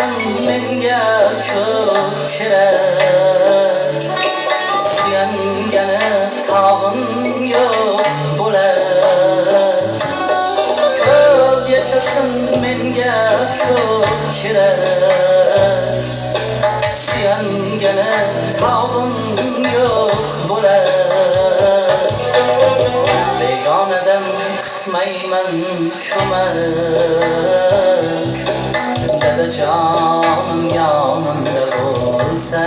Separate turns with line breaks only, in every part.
yaşasın menga ko'p kerak. Suyangani tog'im yo'q bo'lar. Ko'p yaşasın menga ko'p kerak. Suyangani tog'im yo'q bo'lar. Begonadan kutmayman ko'mak. Dadajonim yonimda bo'lsa,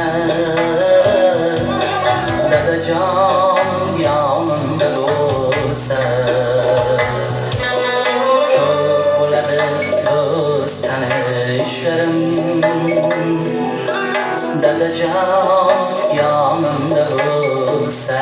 dadajonim yonimda bo'lsa, ko'p bo'ladi do'st tanishlarim. Dadajon yonimda bo'lsa.